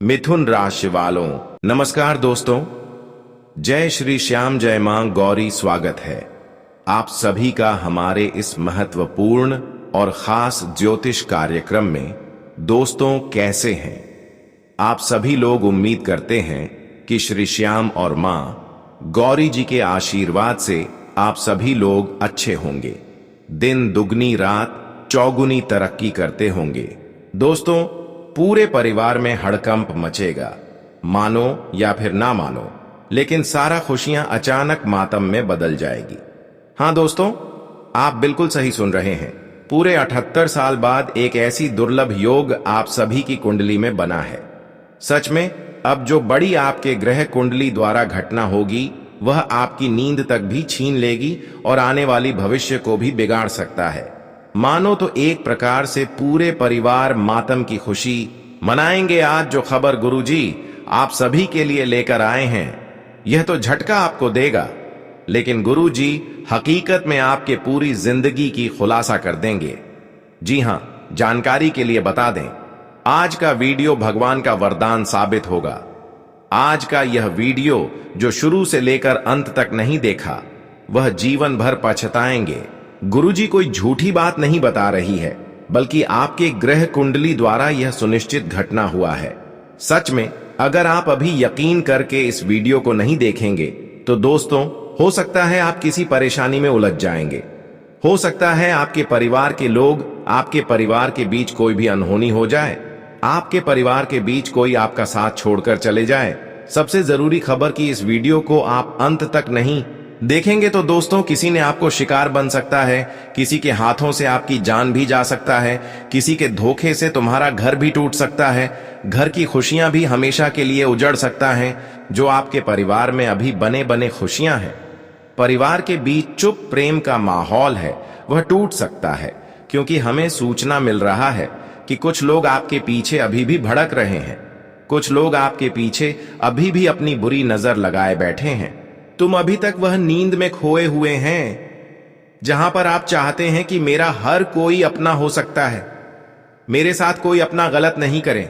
मिथुन राशि वालों, नमस्कार दोस्तों। जय श्री श्याम, जय मां गौरी। स्वागत है आप सभी का हमारे इस महत्वपूर्ण और खास ज्योतिष कार्यक्रम में। दोस्तों, कैसे हैं आप सभी लोग? उम्मीद करते हैं कि श्री श्याम और मां गौरी जी के आशीर्वाद से आप सभी लोग अच्छे होंगे, दिन दुगनी रात चौगुनी तरक्की करते होंगे। दोस्तों, पूरे परिवार में हड़कंप मचेगा, मानो या फिर ना मानो, लेकिन सारा खुशियां अचानक मातम में बदल जाएगी। हां दोस्तों, आप बिल्कुल सही सुन रहे हैं। पूरे 78 साल बाद एक ऐसी दुर्लभ योग आप सभी की कुंडली में बना है। सच में, अब जो बड़ी आपके ग्रह कुंडली द्वारा घटना होगी वह आपकी नींद तक भी छीन लेगी और आने वाली भविष्य को भी बिगाड़ सकता है। मानो तो एक प्रकार से पूरे परिवार मातम की खुशी मनाएंगे। आज जो खबर गुरुजी आप सभी के लिए लेकर आए हैं, यह तो झटका आपको देगा, लेकिन गुरुजी हकीकत में आपके पूरी जिंदगी की खुलासा कर देंगे। जी हां, जानकारी के लिए बता दें, आज का वीडियो भगवान का वरदान साबित होगा। आज का यह वीडियो जो शुरू से लेकर अंत तक नहीं देखा, वह जीवन भर पछताएंगे। गुरुजी कोई झूठी बात नहीं बता रही है, बल्कि आपके ग्रह कुंडली द्वारा यह सुनिश्चित घटना हुआ है। सच में, अगर आप अभी यकीन करके इस वीडियो को नहीं देखेंगे तो दोस्तों, हो सकता है आप किसी परेशानी में उलझ जाएंगे। हो सकता है आपके परिवार के लोग, आपके परिवार के बीच कोई भी अनहोनी हो जाए, आपके परिवार के बीच कोई आपका साथ छोड़कर चले जाए। सबसे जरूरी खबर कि इस वीडियो को आप अंत तक नहीं देखेंगे तो दोस्तों, किसी ने आपको शिकार बन सकता है, किसी के हाथों से आपकी जान भी जा सकता है, किसी के धोखे से तुम्हारा घर भी टूट सकता है, घर की खुशियां भी हमेशा के लिए उजड़ सकता है। जो आपके परिवार में अभी बने बने खुशियां हैं, परिवार के बीच चुप प्रेम का माहौल है, वह टूट सकता है, क्योंकि हमें सूचना मिल रहा है कि कुछ लोग आपके पीछे अभी भी भड़क रहे हैं। कुछ लोग आपके पीछे अभी भी अपनी बुरी नजर लगाए बैठे हैं। तुम अभी तक वह नींद में खोए हुए हैं जहां पर आप चाहते हैं कि मेरा हर कोई अपना हो सकता है, मेरे साथ कोई अपना गलत नहीं करे,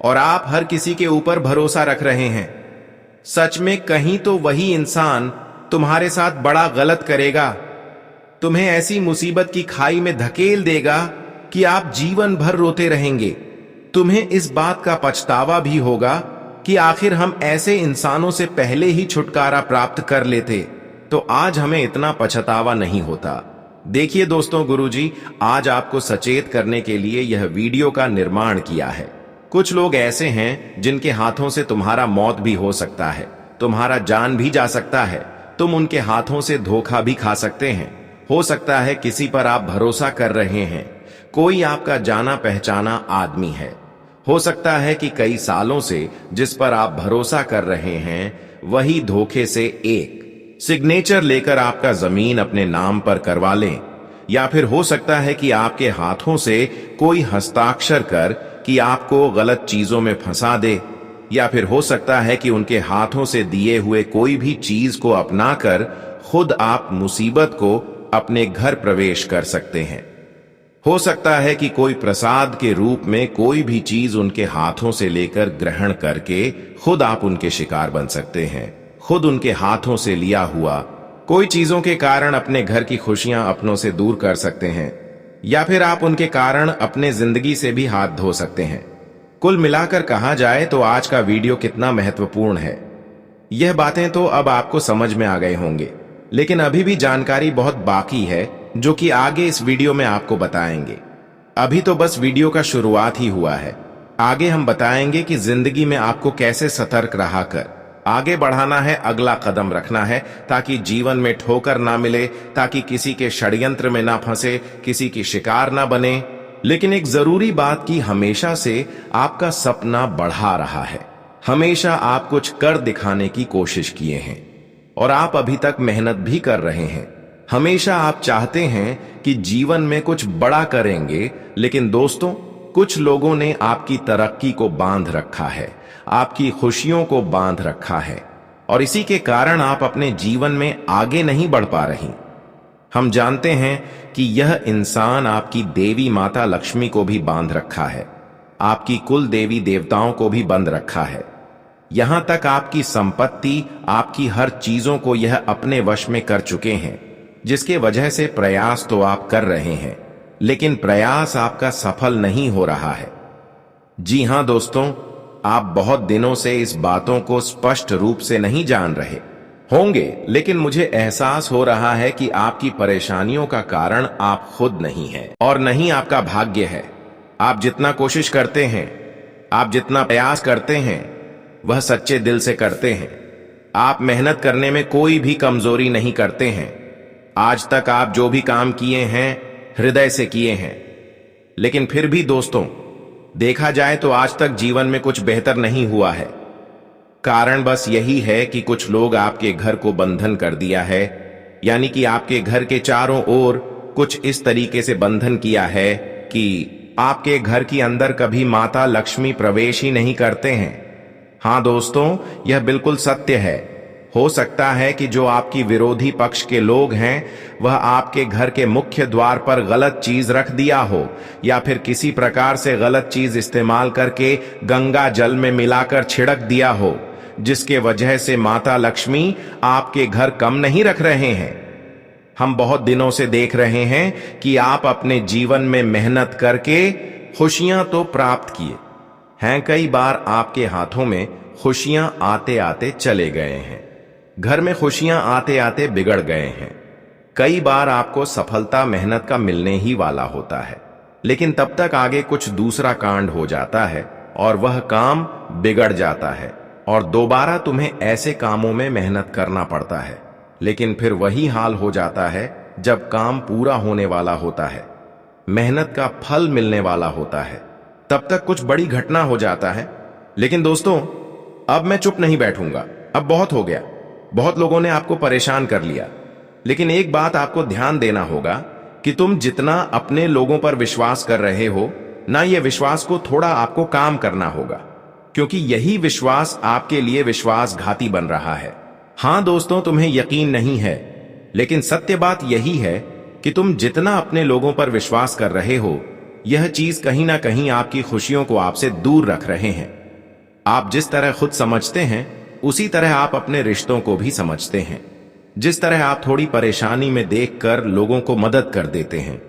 और आप हर किसी के ऊपर भरोसा रख रहे हैं। सच में कहीं तो वही इंसान तुम्हारे साथ बड़ा गलत करेगा, तुम्हें ऐसी मुसीबत की खाई में धकेल देगा कि आप जीवन भर रोते रहेंगे। तुम्हें इस बात का पछतावा भी होगा कि आखिर हम ऐसे इंसानों से पहले ही छुटकारा प्राप्त कर लेते तो आज हमें इतना पछतावा नहीं होता। देखिए दोस्तों, गुरुजी आज आपको सचेत करने के लिए यह वीडियो का निर्माण किया है। कुछ लोग ऐसे हैं जिनके हाथों से तुम्हारा मौत भी हो सकता है, तुम्हारा जान भी जा सकता है, तुम उनके हाथों से धोखा भी खा सकते हैं। हो सकता है किसी पर आप भरोसा कर रहे हैं, कोई आपका जाना पहचाना आदमी है। हो सकता है कि कई सालों से जिस पर आप भरोसा कर रहे हैं, वही धोखे से एक सिग्नेचर लेकर आपका जमीन अपने नाम पर करवा लें। या फिर हो सकता है कि आपके हाथों से कोई हस्ताक्षर कर कि आपको गलत चीजों में फंसा दे। या फिर हो सकता है कि उनके हाथों से दिए हुए कोई भी चीज को अपनाकर खुद आप मुसीबत को अपने घर प्रवेश कर सकते हैं। हो सकता है कि कोई प्रसाद के रूप में कोई भी चीज उनके हाथों से लेकर ग्रहण करके खुद आप उनके शिकार बन सकते हैं। खुद उनके हाथों से लिया हुआ कोई चीजों के कारण अपने घर की खुशियां अपनों से दूर कर सकते हैं, या फिर आप उनके कारण अपने जिंदगी से भी हाथ धो सकते हैं। कुल मिलाकर कहा जाए तो आज का वीडियो कितना महत्वपूर्ण है, यह बातें तो अब आपको समझ में आ गए होंगे, लेकिन अभी भी जानकारी बहुत बाकी है जो कि आगे इस वीडियो में आपको बताएंगे। अभी तो बस वीडियो का शुरुआत ही हुआ है। आगे हम बताएंगे कि जिंदगी में आपको कैसे सतर्क रहा कर आगे बढ़ाना है, अगला कदम रखना है, ताकि जीवन में ठोकर ना मिले, ताकि किसी के षड्यंत्र में ना फंसे, किसी की शिकार ना बने। लेकिन एक जरूरी बात कि हमेशा से आपका सपना बढ़ा रहा है, हमेशा आप कुछ कर दिखाने की कोशिश किए हैं और आप अभी तक मेहनत भी कर रहे हैं। हमेशा आप चाहते हैं कि जीवन में कुछ बड़ा करेंगे, लेकिन दोस्तों, कुछ लोगों ने आपकी तरक्की को बांध रखा है, आपकी खुशियों को बांध रखा है, और इसी के कारण आप अपने जीवन में आगे नहीं बढ़ पा रही। हम जानते हैं कि यह इंसान आपकी देवी माता लक्ष्मी को भी बांध रखा है। आपकी कुल देवी देवताओं को भी बंद रखा है। यहां तक आपकी संपत्ति, आपकी हर चीजों को यह अपने वश में कर चुके हैं, जिसके वजह से प्रयास तो आप कर रहे हैं, लेकिन प्रयास आपका सफल नहीं हो रहा है। जी हां दोस्तों, आप बहुत दिनों से इस बातों को स्पष्ट रूप से नहीं जान रहे होंगे, लेकिन मुझे एहसास हो रहा है कि आपकी परेशानियों का कारण आप खुद नहीं हैं और नहीं आपका भाग्य है। आप जितना कोशिश करते हैं, आप जितना प्रयास करते हैं, वह सच्चे दिल से करते हैं। आप मेहनत करने में कोई भी कमजोरी नहीं करते हैं। आज तक आप जो भी काम किए हैं हृदय से किए हैं, लेकिन फिर भी दोस्तों, देखा जाए तो आज तक जीवन में कुछ बेहतर नहीं हुआ है। कारण बस यही है कि कुछ लोग आपके घर को बंधन कर दिया है, यानी कि आपके घर के चारों ओर कुछ इस तरीके से बंधन किया है कि आपके घर के अंदर कभी माता लक्ष्मी प्रवेश ही नहीं करते हैं। हां दोस्तों, यह बिल्कुल सत्य है। हो सकता है कि जो आपकी विरोधी पक्ष के लोग हैं, वह आपके घर के मुख्य द्वार पर गलत चीज रख दिया हो, या फिर किसी प्रकार से गलत चीज इस्तेमाल करके गंगा जल में मिलाकर छिड़क दिया हो, जिसके वजह से माता लक्ष्मी आपके घर कम नहीं रख रहे हैं। हम बहुत दिनों से देख रहे हैं कि आप अपने जीवन में मेहनत करके खुशियां तो प्राप्त किए हैं, कई बार आपके हाथों में खुशियां आते आते चले गए हैं, घर में खुशियां आते आते बिगड़ गए हैं। कई बार आपको सफलता मेहनत का मिलने ही वाला होता है, लेकिन तब तक आगे कुछ दूसरा कांड हो जाता है और वह काम बिगड़ जाता है और दोबारा तुम्हें ऐसे कामों में मेहनत करना पड़ता है। लेकिन फिर वही हाल हो जाता है जब काम पूरा होने वाला होता है, मेहनत का फल मिलने वाला होता है, तब तक कुछ बड़ी घटना हो जाता है। लेकिन दोस्तों, अब मैं चुप नहीं बैठूंगा। अब बहुत हो गया, बहुत लोगों ने आपको परेशान कर लिया। लेकिन एक बात आपको ध्यान देना होगा कि तुम जितना अपने लोगों पर विश्वास कर रहे हो ना, ये विश्वास को थोड़ा आपको काम करना होगा, क्योंकि यही विश्वास आपके लिए विश्वासघाती बन रहा है। हां दोस्तों, तुम्हें यकीन नहीं है, लेकिन सत्य बात यही है कि तुम जितना अपने लोगों पर विश्वास कर रहे हो, यह चीज कहीं ना कहीं आपकी खुशियों को आपसे दूर रख रहे हैं। आप जिस तरह खुद समझते हैं, उसी तरह आप अपने रिश्तों को भी समझते हैं। जिस तरह आप थोड़ी परेशानी में देखकर लोगों को मदद कर देते हैं,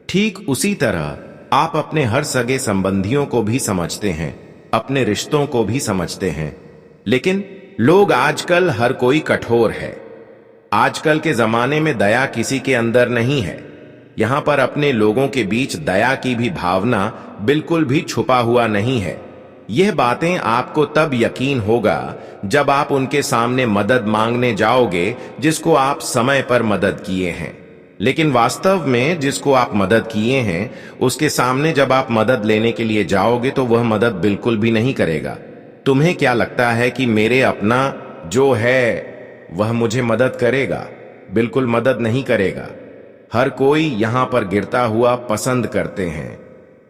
ठीक उसी तरह आप अपने हर सगे संबंधियों को भी समझते हैं, अपने रिश्तों को भी समझते हैं। लेकिन लोग आजकल हर कोई कठोर है। आजकल के जमाने में दया किसी के अंदर नहीं है। यहां पर अपने लोगों के बीच दया की भी भावना बिल्कुल भी छुपा हुआ नहीं है। यह बातें आपको तब यकीन होगा जब आप उनके सामने मदद मांगने जाओगे जिसको आप समय पर मदद किए हैं। लेकिन वास्तव में जिसको आप मदद किए हैं, उसके सामने जब आप मदद लेने के लिए जाओगे तो वह मदद बिल्कुल भी नहीं करेगा। तुम्हें क्या लगता है कि मेरे अपना जो है वह मुझे मदद करेगा? बिल्कुल मदद नहीं करेगा। हर कोई यहां पर गिरता हुआ पसंद करते हैं,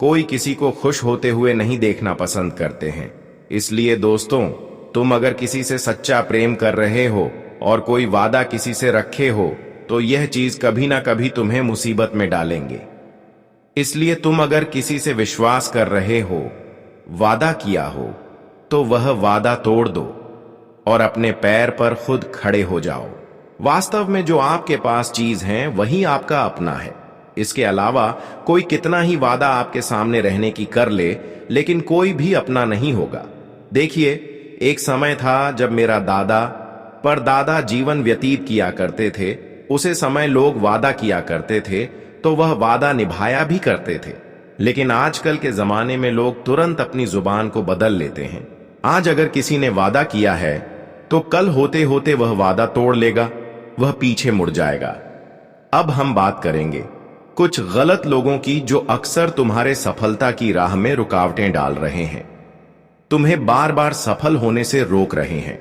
कोई किसी को खुश होते हुए नहीं देखना पसंद करते हैं। इसलिए दोस्तों, तुम अगर किसी से सच्चा प्रेम कर रहे हो और कोई वादा किसी से रखे हो, तो यह चीज कभी ना कभी तुम्हें मुसीबत में डालेंगे। इसलिए तुम अगर किसी से विश्वास कर रहे हो, वादा किया हो, तो वह वादा तोड़ दो और अपने पैर पर खुद खड़े हो जाओ। वास्तव में जो आपके पास चीज है वही आपका अपना है। इसके अलावा कोई कितना ही वादा आपके सामने रहने की कर ले, लेकिन कोई भी अपना नहीं होगा। देखिए, एक समय था जब मेरा दादा परदादा जीवन व्यतीत किया करते थे। उसे समय लोग वादा किया करते थे तो वह वादा निभाया भी करते थे। लेकिन आजकल के जमाने में लोग तुरंत अपनी जुबान को बदल लेते हैं। आज अगर किसी ने वादा किया है तो कल होते होते वह वादा तोड़ लेगा, वह पीछे मुड़ जाएगा। अब हम बात करेंगे कुछ गलत लोगों की जो अक्सर तुम्हारे सफलता की राह में रुकावटें डाल रहे हैं, तुम्हें बार बार सफल होने से रोक रहे हैं।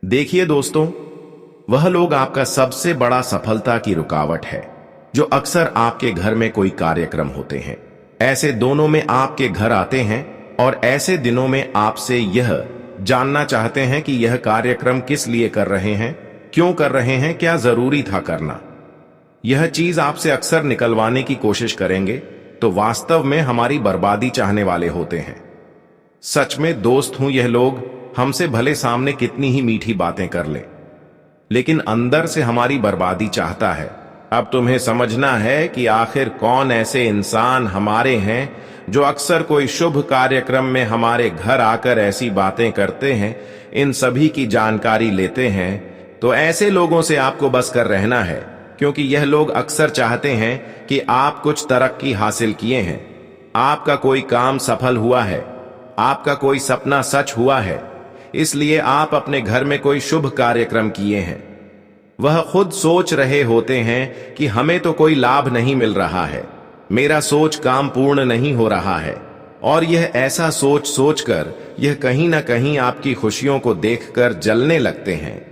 देखिए दोस्तों, वह लोग आपका सबसे बड़ा सफलता की रुकावट है, जो अक्सर आपके घर में कोई कार्यक्रम होते हैं। ऐसे दोनों में आपके घर आते हैं और ऐसे दिनों में आपसे यह जानना चाहते हैं कि यह कार्यक्रम किस लिए कर रहे हैं, क्यों कर रहे हैं, क्या जरूरी था करना। यह चीज आपसे अक्सर निकलवाने की कोशिश करेंगे, तो वास्तव में हमारी बर्बादी चाहने वाले होते हैं। सच में दोस्त हूं यह लोग, हमसे भले सामने कितनी ही मीठी बातें कर ले, लेकिन अंदर से हमारी बर्बादी चाहता है। अब तुम्हें समझना है कि आखिर कौन ऐसे इंसान हमारे हैं जो अक्सर कोई शुभ कार्यक्रम में हमारे घर आकर ऐसी बातें करते हैं, इन सभी की जानकारी लेते हैं। तो ऐसे लोगों से आपको बस कर रहना है, क्योंकि यह लोग अक्सर चाहते हैं कि आप कुछ तरक्की हासिल किए हैं, आपका कोई काम सफल हुआ है, आपका कोई सपना सच हुआ है, इसलिए आप अपने घर में कोई शुभ कार्यक्रम किए हैं। वह खुद सोच रहे होते हैं कि हमें तो कोई लाभ नहीं मिल रहा है, मेरा सोच काम पूर्ण नहीं हो रहा है, और यह ऐसा सोच सोचकर यह कहीं ना कहीं आपकी खुशियों को देखकर जलने लगते हैं।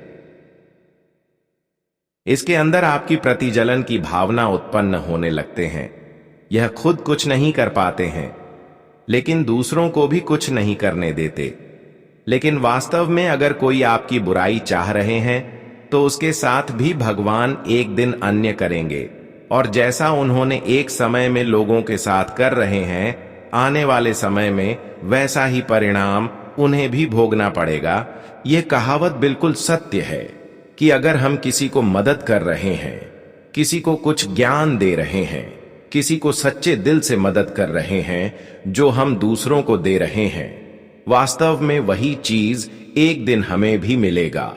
इसके अंदर आपकी प्रतिजलन की भावना उत्पन्न होने लगते हैं। यह खुद कुछ नहीं कर पाते हैं, लेकिन दूसरों को भी कुछ नहीं करने देते। लेकिन वास्तव में अगर कोई आपकी बुराई चाह रहे हैं तो उसके साथ भी भगवान एक दिन अन्य करेंगे, और जैसा उन्होंने एक समय में लोगों के साथ कर रहे हैं, आने वाले समय में वैसा ही परिणाम उन्हें भी भोगना पड़ेगा। यह कहावत बिल्कुल सत्य है कि अगर हम किसी को मदद कर रहे हैं, किसी को कुछ ज्ञान दे रहे हैं, किसी को सच्चे दिल से मदद कर रहे हैं जो हम दूसरों को दे रहे हैं, वास्तव में वही चीज एक दिन हमें भी मिलेगा।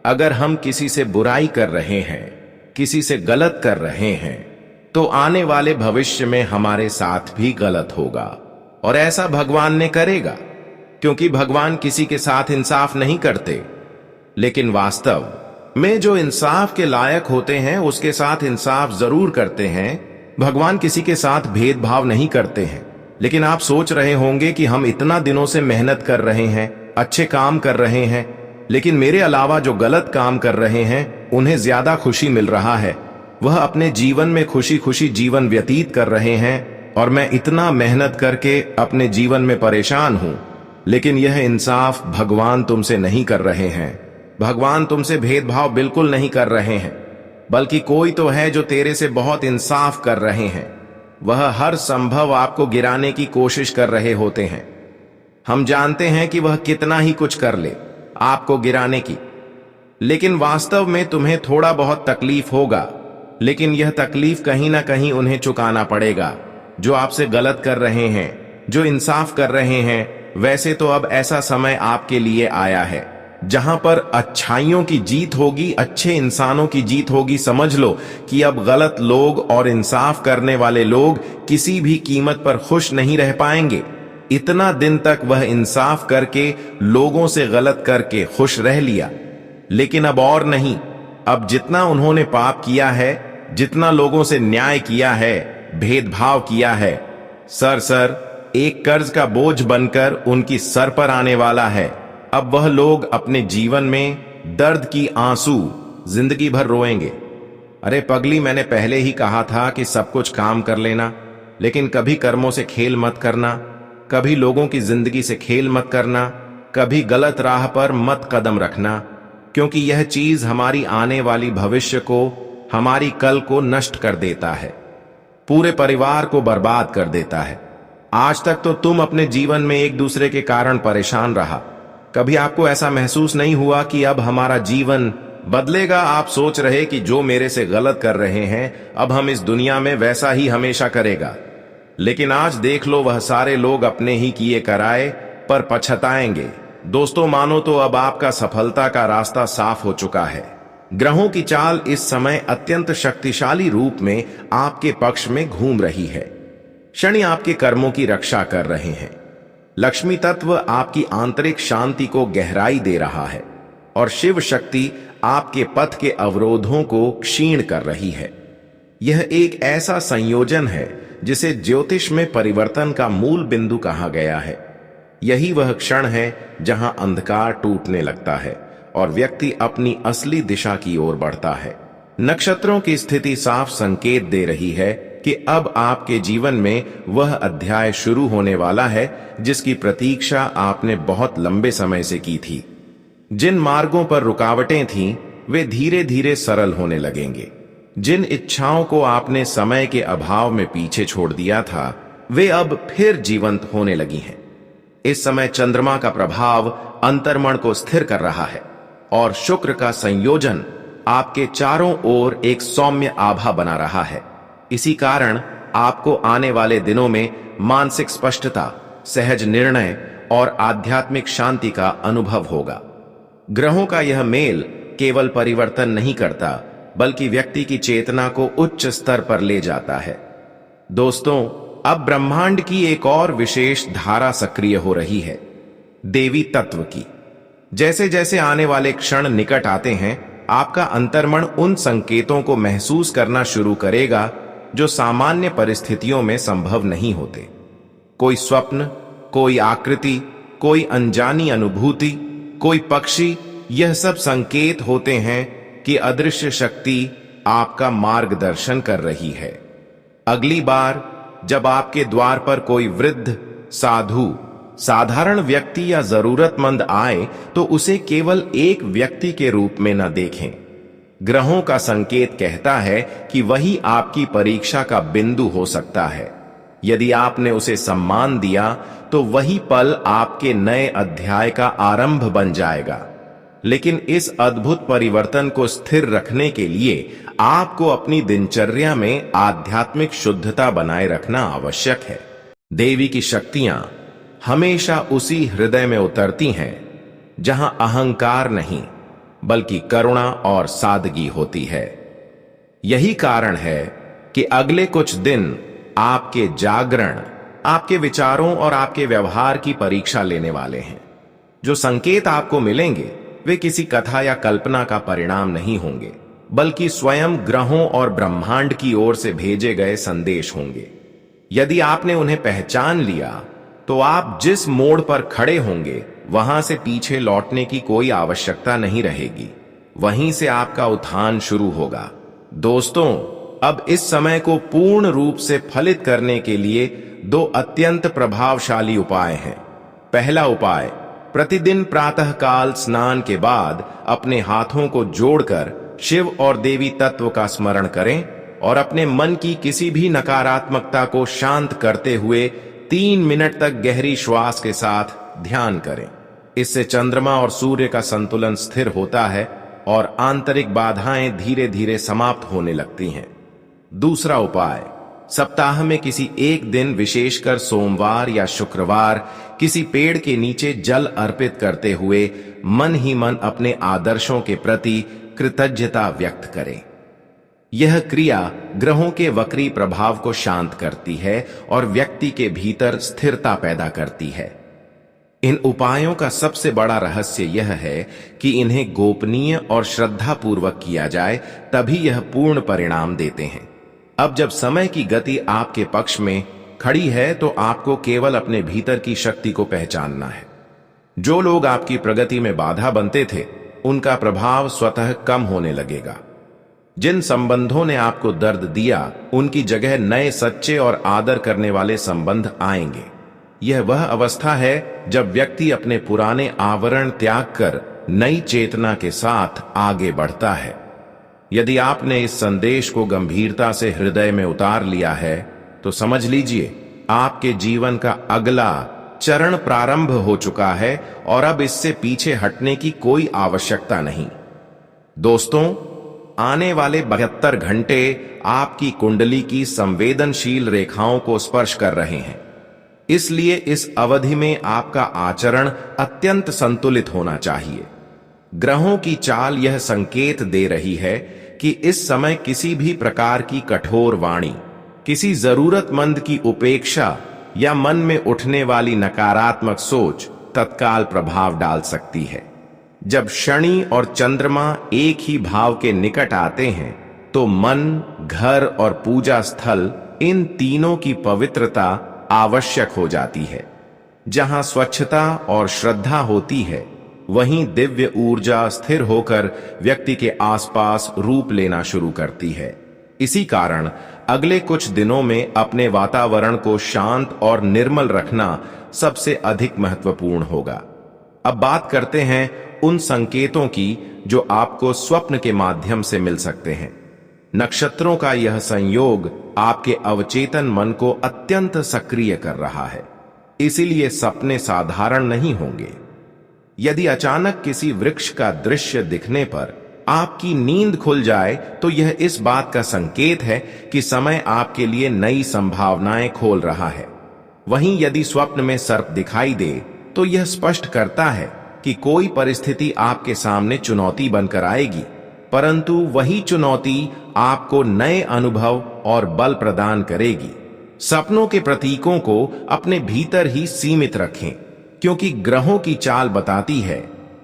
अगर हम किसी से बुराई कर रहे हैं, किसी से गलत कर रहे हैं, तो आने वाले भविष्य में हमारे साथ भी गलत होगा, और ऐसा भगवान ने करेगा, क्योंकि भगवान किसी के साथ इंसाफ नहीं करते। लेकिन वास्तव में जो इंसाफ के लायक होते हैं उसके साथ इंसाफ जरूर करते हैं। भगवान किसी के साथ भेदभाव नहीं करते हैं। लेकिन आप सोच रहे होंगे कि हम इतना दिनों से मेहनत कर रहे हैं, अच्छे काम कर रहे हैं, लेकिन मेरे अलावा जो गलत काम कर रहे हैं उन्हें ज्यादा खुशी मिल रहा है, वह अपने जीवन में खुशी खुशी जीवन व्यतीत कर रहे हैं, और मैं इतना मेहनत करके अपने जीवन में परेशान हूं। लेकिन यह इंसाफ भगवान तुमसे नहीं कर रहे हैं। भगवान तुमसे भेदभाव बिल्कुल नहीं कर रहे हैं, बल्कि कोई तो है जो तेरे से बहुत इंसाफ कर रहे हैं। वह हर संभव आपको गिराने की कोशिश कर रहे होते हैं। हम जानते हैं कि वह कितना ही कुछ कर ले आपको गिराने की, लेकिन वास्तव में तुम्हें थोड़ा बहुत तकलीफ होगा, लेकिन यह तकलीफ कहीं ना कहीं उन्हें चुकाना पड़ेगा जो आपसे गलत कर रहे हैं, जो इंसाफ कर रहे हैं। वैसे तो अब ऐसा समय आपके लिए आया है जहां पर अच्छाइयों की जीत होगी, अच्छे इंसानों की जीत होगी। समझ लो कि अब गलत लोग और इंसाफ करने वाले लोग किसी भी कीमत पर खुश नहीं रह पाएंगे। इतना दिन तक वह इंसाफ करके, लोगों से गलत करके खुश रह लिया, लेकिन अब और नहीं। अब जितना उन्होंने पाप किया है, जितना लोगों से न्याय किया है, भेदभाव किया है, सर एक कर्ज का बोझ बनकर उनकी सर पर आने वाला है। अब वह लोग अपने जीवन में दर्द की आंसू जिंदगी भर रोएंगे। अरे पगली, मैंने पहले ही कहा था कि सब कुछ काम कर लेना, लेकिन कभी कर्मों से खेल मत करना, कभी लोगों की जिंदगी से खेल मत करना, कभी गलत राह पर मत कदम रखना, क्योंकि यह चीज हमारी आने वाली भविष्य को, हमारी कल को नष्ट कर देता है, पूरे परिवार को बर्बाद कर देता है। आज तक तो तुम अपने जीवन में एक दूसरे के कारण परेशान रहा। कभी आपको ऐसा महसूस नहीं हुआ कि अब हमारा जीवन बदलेगा? आप सोच रहे कि जो मेरे से गलत कर रहे हैं अब हम इस दुनिया में वैसा ही हमेशा करेगा। लेकिन आज देख लो, वह सारे लोग अपने ही किए कराए पर पछताएंगे। दोस्तों, मानो तो अब आपका सफलता का रास्ता साफ हो चुका है। ग्रहों की चाल इस समय अत्यंत शक्तिशाली रूप में आपके पक्ष में घूम रही है। शनि आपके कर्मों की रक्षा कर रहे हैं। लक्ष्मी तत्व आपकी आंतरिक शांति को गहराई दे रहा है, और शिव शक्ति आपके पथ के अवरोधों को क्षीण कर रही है। यह एक ऐसा संयोजन है जिसे ज्योतिष में परिवर्तन का मूल बिंदु कहा गया है। यही वह क्षण है जहां अंधकार टूटने लगता है और व्यक्ति अपनी असली दिशा की ओर बढ़ता है। नक्षत्रों की स्थिति साफ संकेत दे रही है कि अब आपके जीवन में वह अध्याय शुरू होने वाला है जिसकी प्रतीक्षा आपने बहुत लंबे समय से की थी। जिन मार्गों पर रुकावटें थीं, वे धीरे धीरे सरल होने लगेंगे। जिन इच्छाओं को आपने समय के अभाव में पीछे छोड़ दिया था, वे अब फिर जीवंत होने लगी हैं। इस समय चंद्रमा का प्रभाव अंतर्मन को स्थिर कर रहा है और शुक्र का संयोजन आपके चारों ओर एक सौम्य आभा बना रहा है। इसी कारण आपको आने वाले दिनों में मानसिक स्पष्टता, सहज निर्णय और आध्यात्मिक शांति का अनुभव होगा। ग्रहों का यह मेल केवल परिवर्तन नहीं करता, बल्कि व्यक्ति की चेतना को उच्च स्तर पर ले जाता है। दोस्तों, अब ब्रह्मांड की एक और विशेष धारा सक्रिय हो रही है, देवी तत्व की। जैसे जैसे आने वाले क्षण निकट आते हैं, आपका अंतर्मन उन संकेतों को महसूस करना शुरू करेगा जो सामान्य परिस्थितियों में संभव नहीं होते। कोई स्वप्न, कोई आकृति, कोई अनजानी अनुभूति, कोई पक्षी, यह सब संकेत होते हैं कि अदृश्य शक्ति आपका मार्गदर्शन कर रही है। अगली बार जब आपके द्वार पर कोई वृद्ध, साधु, साधारण व्यक्ति या जरूरतमंद आए, तो उसे केवल एक व्यक्ति के रूप में न देखें। ग्रहों का संकेत कहता है कि वही आपकी परीक्षा का बिंदु हो सकता है। यदि आपने उसे सम्मान दिया, तो वही पल आपके नए अध्याय का आरंभ बन जाएगा। लेकिन इस अद्भुत परिवर्तन को स्थिर रखने के लिए आपको अपनी दिनचर्या में आध्यात्मिक शुद्धता बनाए रखना आवश्यक है। देवी की शक्तियां हमेशा उसी हृदय में उतरती हैं जहां अहंकार नहीं, बल्कि करुणा और सादगी होती है। यही कारण है कि अगले कुछ दिन आपके जागरण, आपके विचारों और आपके व्यवहार की परीक्षा लेने वाले हैं। जो संकेत आपको मिलेंगे वे किसी कथा या कल्पना का परिणाम नहीं होंगे, बल्कि स्वयं ग्रहों और ब्रह्मांड की ओर से भेजे गए संदेश होंगे। यदि आपने उन्हें पहचान लिया, तो आप जिस मोड़ पर खड़े होंगे वहां से पीछे लौटने की कोई आवश्यकता नहीं रहेगी। वहीं से आपका उत्थान शुरू होगा। दोस्तों, अब इस समय को पूर्ण रूप से फलित करने के लिए दो अत्यंत प्रभावशाली उपाय हैं। पहला उपाय, प्रतिदिन प्रातःकाल स्नान के बाद अपने हाथों को जोड़कर शिव और देवी तत्व का स्मरण करें और अपने मन की किसी भी नकारात्मकता को शांत करते हुए 3 मिनट तक गहरी श्वास के साथ ध्यान करें। इससे चंद्रमा और सूर्य का संतुलन स्थिर होता है और आंतरिक बाधाएं धीरे धीरे समाप्त होने लगती हैं। दूसरा उपाय, सप्ताह में किसी एक दिन, विशेषकर सोमवार या शुक्रवार, किसी पेड़ के नीचे जल अर्पित करते हुए मन ही मन अपने आदर्शों के प्रति कृतज्ञता व्यक्त करें। यह क्रिया ग्रहों के वक्री प्रभाव को शांत करती है और व्यक्ति के भीतर स्थिरता पैदा करती है। इन उपायों का सबसे बड़ा रहस्य यह है कि इन्हें गोपनीय और श्रद्धापूर्वक किया जाए, तभी यह पूर्ण परिणाम देते हैं। अब जब समय की गति आपके पक्ष में खड़ी है, तो आपको केवल अपने भीतर की शक्ति को पहचानना है। जो लोग आपकी प्रगति में बाधा बनते थे, उनका प्रभाव स्वतः कम होने लगेगा। जिन संबंधों ने आपको दर्द दिया, उनकी जगह नए, सच्चे और आदर करने वाले संबंध आएंगे। यह वह अवस्था है जब व्यक्ति अपने पुराने आवरण त्याग कर नई चेतना के साथ आगे बढ़ता है। यदि आपने इस संदेश को गंभीरता से हृदय में उतार लिया है, तो समझ लीजिए आपके जीवन का अगला चरण प्रारंभ हो चुका है और अब इससे पीछे हटने की कोई आवश्यकता नहीं। दोस्तों, आने वाले 72 घंटे आपकी कुंडली की संवेदनशील रेखाओं को स्पर्श कर रहे हैं। इसलिए इस अवधि में आपका आचरण अत्यंत संतुलित होना चाहिए। ग्रहों की चाल यह संकेत दे रही है कि इस समय किसी भी प्रकार की कठोर वाणी, किसी जरूरतमंद की उपेक्षा या मन में उठने वाली नकारात्मक सोच तत्काल प्रभाव डाल सकती है। जब शनि और चंद्रमा एक ही भाव के निकट आते हैं, तो मन, घर और पूजा स्थल, इन तीनों की पवित्रता आवश्यक हो जाती है। जहां स्वच्छता और श्रद्धा होती है, वहीं दिव्य ऊर्जा स्थिर होकर व्यक्ति के आसपास रूप लेना शुरू करती है। इसी कारण अगले कुछ दिनों में अपने वातावरण को शांत और निर्मल रखना सबसे अधिक महत्वपूर्ण होगा। अब बात करते हैं उन संकेतों की जो आपको स्वप्न के माध्यम से मिल सकते हैं। नक्षत्रों का यह संयोग आपके अवचेतन मन को अत्यंत सक्रिय कर रहा है, इसीलिए सपने साधारण नहीं होंगे। यदि अचानक किसी वृक्ष का दृश्य दिखने पर आपकी नींद खुल जाए तो यह इस बात का संकेत है कि समय आपके लिए नई संभावनाएं खोल रहा है। वहीं यदि स्वप्न में सर्प दिखाई दे तो यह स्पष्ट करता है कि कोई परिस्थिति आपके सामने चुनौती बनकर आएगी, परंतु वही चुनौती आपको नए अनुभव और बल प्रदान करेगी। सपनों के प्रतीकों को अपने भीतर ही सीमित रखें, क्योंकि ग्रहों की चाल बताती है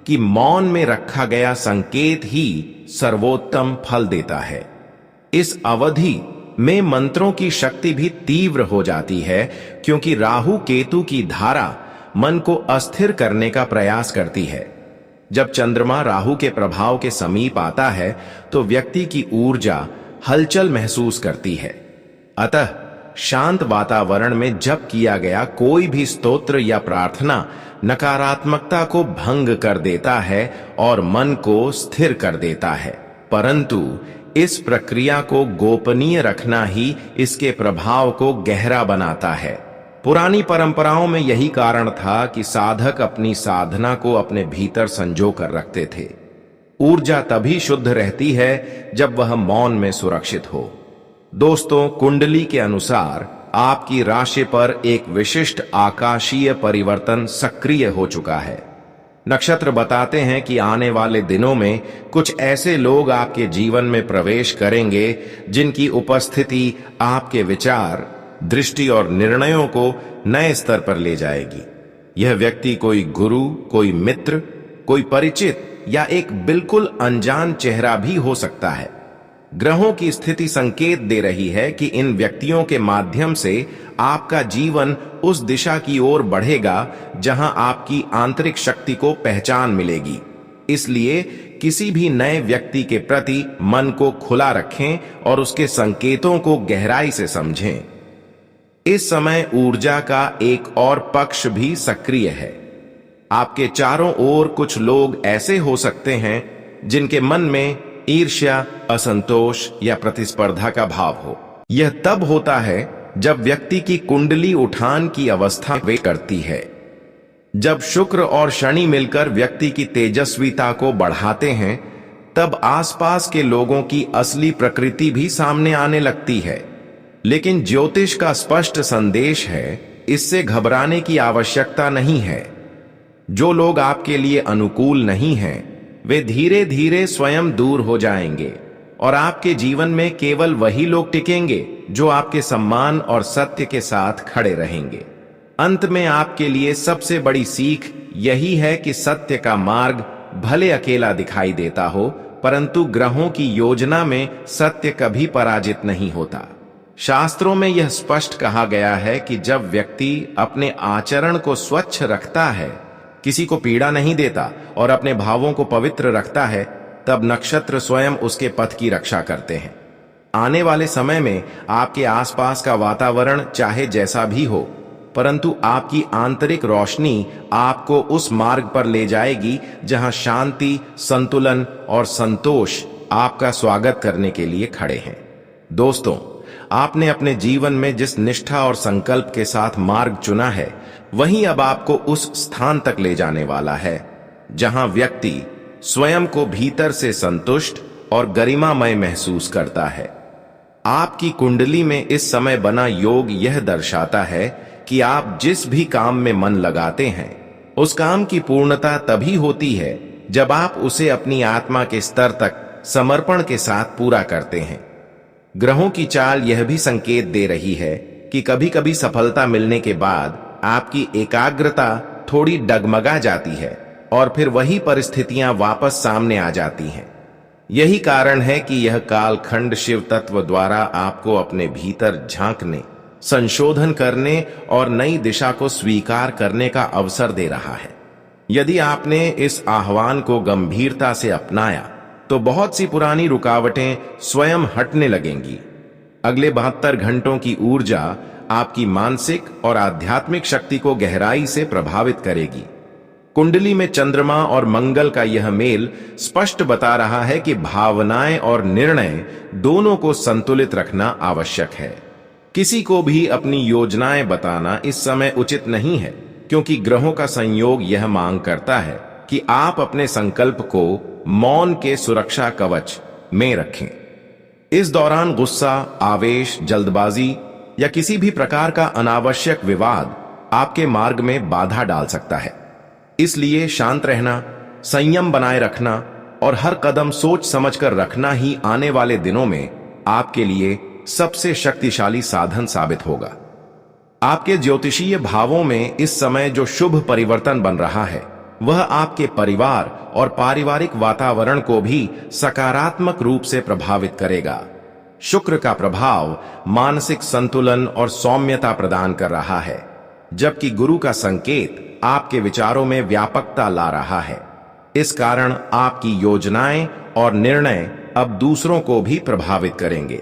कि मौन में रखा गया संकेत ही सर्वोत्तम फल देता है। इस अवधि में मंत्रों की शक्ति भी तीव्र हो जाती है, क्योंकि राहु केतु की धारा मन को अस्थिर करने का प्रयास करती है। जब चंद्रमा राहु के प्रभाव के समीप आता है तो व्यक्ति की ऊर्जा हलचल महसूस करती है। अतः शांत वातावरण में जप किया गया कोई भी स्तोत्र या प्रार्थना नकारात्मकता को भंग कर देता है और मन को स्थिर कर देता है, परंतु इस प्रक्रिया को गोपनीय रखना ही इसके प्रभाव को गहरा बनाता है। पुरानी परंपराओं में यही कारण था कि साधक अपनी साधना को अपने भीतर संजो कर रखते थे। ऊर्जा तभी शुद्ध रहती है जब वह मौन में सुरक्षित हो। दोस्तों, कुंडली के अनुसार आपकी राशि पर एक विशिष्ट आकाशीय परिवर्तन सक्रिय हो चुका है। नक्षत्र बताते हैं कि आने वाले दिनों में कुछ ऐसे लोग आपके जीवन में प्रवेश करेंगे जिनकी उपस्थिति आपके विचार, दृष्टि और निर्णयों को नए स्तर पर ले जाएगी। यह व्यक्ति कोई गुरु, कोई मित्र, कोई परिचित या एक बिल्कुल अनजान चेहरा भी हो सकता है। ग्रहों की स्थिति संकेत दे रही है कि इन व्यक्तियों के माध्यम से आपका जीवन उस दिशा की ओर बढ़ेगा जहां आपकी आंतरिक शक्ति को पहचान मिलेगी। इसलिए किसी भी नए व्यक्ति के प्रति मन को खुला रखें और उसके संकेतों को गहराई से समझें। इस समय ऊर्जा का एक और पक्ष भी सक्रिय है। आपके चारों ओर कुछ लोग ऐसे हो सकते हैं जिनके मन में ईर्ष्या, असंतोष या प्रतिस्पर्धा का भाव हो। यह तब होता है जब व्यक्ति की कुंडली उठान की अवस्था वे करती है। जब शुक्र और शनि मिलकर व्यक्ति की तेजस्विता को बढ़ाते हैं, तब आसपास के लोगों की असली प्रकृति भी सामने आने लगती है। लेकिन ज्योतिष का स्पष्ट संदेश है, इससे घबराने की आवश्यकता नहीं है। जो लोग आपके लिए अनुकूल नहीं हैं, वे धीरे धीरे स्वयं दूर हो जाएंगे और आपके जीवन में केवल वही लोग टिकेंगे जो आपके सम्मान और सत्य के साथ खड़े रहेंगे। अंत में आपके लिए सबसे बड़ी सीख यही है कि सत्य का मार्ग भले अकेला दिखाई देता हो, परंतु ग्रहों की योजना में सत्य कभी पराजित नहीं होता। शास्त्रों में यह स्पष्ट कहा गया है कि जब व्यक्ति अपने आचरण को स्वच्छ रखता है, किसी को पीड़ा नहीं देता और अपने भावों को पवित्र रखता है, तब नक्षत्र स्वयं उसके पथ की रक्षा करते हैं। आने वाले समय में आपके आसपास का वातावरण चाहे जैसा भी हो, परंतु आपकी आंतरिक रोशनी आपको उस मार्ग पर ले जाएगी जहां शांति, संतुलन और संतोष आपका स्वागत करने के लिए खड़े हैं। दोस्तों, आपने अपने जीवन में जिस निष्ठा और संकल्प के साथ मार्ग चुना है, वही अब आपको उस स्थान तक ले जाने वाला है जहां व्यक्ति स्वयं को भीतर से संतुष्ट और गरिमामय महसूस करता है। आपकी कुंडली में इस समय बना योग यह दर्शाता है कि आप जिस भी काम में मन लगाते हैं, उस काम की पूर्णता तभी होती है जब आप उसे अपनी आत्मा के स्तर तक समर्पण के साथ पूरा करते हैं। ग्रहों की चाल यह भी संकेत दे रही है कि कभी कभी सफलता मिलने के बाद आपकी एकाग्रता थोड़ी डगमगा जाती है और फिर वही परिस्थितियां वापस सामने आ जाती हैं। यही कारण है कि यह कालखंड शिव तत्व द्वारा आपको अपने भीतर झांकने, संशोधन करने और नई दिशा को स्वीकार करने का अवसर दे रहा है। यदि आपने इस आह्वान को गंभीरता से अपनाया तो बहुत सी पुरानी रुकावटें स्वयं हटने लगेंगी। अगले 72 घंटों की ऊर्जा आपकी मानसिक और आध्यात्मिक शक्ति को गहराई से प्रभावित करेगी। कुंडली में चंद्रमा और मंगल का यह मेल स्पष्ट बता रहा है कि भावनाएं और निर्णय दोनों को संतुलित रखना आवश्यक है। किसी को भी अपनी योजनाएं बताना इस समय उचित नहीं है, क्योंकि ग्रहों का संयोग यह मांग करता है कि आप अपने संकल्प को मौन के सुरक्षा कवच में रखें। इस दौरान गुस्सा, आवेश, जल्दबाजी या किसी भी प्रकार का अनावश्यक विवाद आपके मार्ग में बाधा डाल सकता है। इसलिए शांत रहना, संयम बनाए रखना और हर कदम सोच समझकर रखना ही आने वाले दिनों में आपके लिए सबसे शक्तिशाली साधन साबित होगा। आपके ज्योतिषीय भावों में इस समय जो शुभ परिवर्तन बन रहा है वह आपके परिवार और पारिवारिक वातावरण को भी सकारात्मक रूप से प्रभावित करेगा। शुक्र का प्रभाव मानसिक संतुलन और सौम्यता प्रदान कर रहा है, जबकि गुरु का संकेत आपके विचारों में व्यापकता ला रहा है। इस कारण आपकी योजनाएं और निर्णय अब दूसरों को भी प्रभावित करेंगे।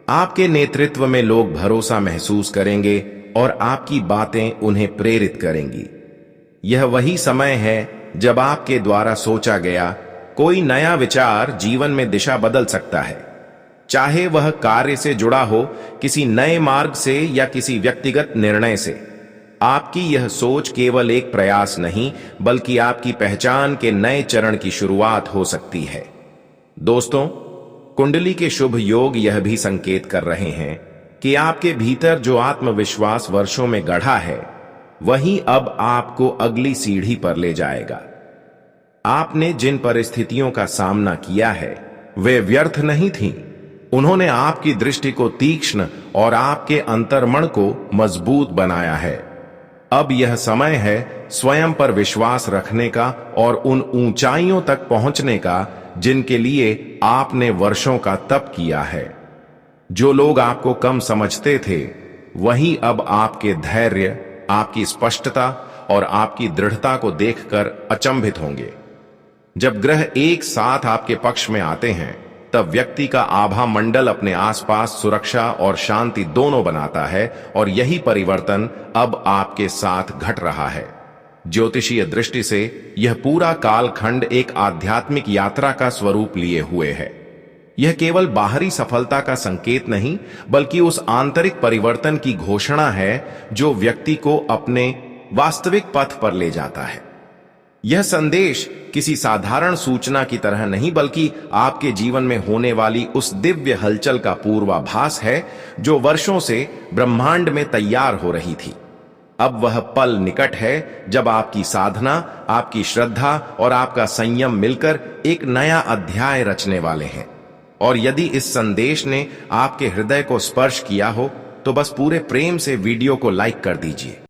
आपके नेतृत्व में लोग भरोसा महसूस करेंगे और आपकी बातें उन्हें प्रेरित करेंगी। यह वही समय है जब आपके द्वारा सोचा गया कोई नया विचार जीवन में दिशा बदल सकता है, चाहे वह कार्य से जुड़ा हो, किसी नए मार्ग से या किसी व्यक्तिगत निर्णय से। आपकी यह सोच केवल एक प्रयास नहीं, बल्कि आपकी पहचान के नए चरण की शुरुआत हो सकती है। दोस्तों, कुंडली के शुभ योग यह भी संकेत कर रहे हैं कि आपके भीतर जो आत्मविश्वास वर्षों में गढ़ा है वही अब आपको अगली सीढ़ी पर ले जाएगा। आपने जिन परिस्थितियों का सामना किया है वे व्यर्थ नहीं थीं। उन्होंने आपकी दृष्टि को तीक्ष्ण और आपके अंतर्मन को मजबूत बनाया है। अब यह समय है स्वयं पर विश्वास रखने का और उन ऊंचाइयों तक पहुंचने का जिनके लिए आपने वर्षों का तप किया है। जो लोग आपको कम समझते थे वही अब आपके धैर्य, आपकी स्पष्टता और आपकी दृढ़ता को देखकर अचंभित होंगे। जब ग्रह एक साथ आपके पक्ष में आते हैं तब व्यक्ति का आभा मंडल अपने आसपास सुरक्षा और शांति दोनों बनाता है, और यही परिवर्तन अब आपके साथ घट रहा है। ज्योतिषीय दृष्टि से यह पूरा कालखंड एक आध्यात्मिक यात्रा का स्वरूप लिए हुए है। यह केवल बाहरी सफलता का संकेत नहीं, बल्कि उस आंतरिक परिवर्तन की घोषणा है जो व्यक्ति को अपने वास्तविक पथ पर ले जाता है। यह संदेश किसी साधारण सूचना की तरह नहीं, बल्कि आपके जीवन में होने वाली उस दिव्य हलचल का पूर्वाभास है जो वर्षों से ब्रह्मांड में तैयार हो रही थी। अब वह पल निकट है जब आपकी साधना, आपकी श्रद्धा और आपका संयम मिलकर एक नया अध्याय रचने वाले हैं। और यदि इस संदेश ने आपके हृदय को स्पर्श किया हो तो बस पूरे प्रेम से वीडियो को लाइक कर दीजिए।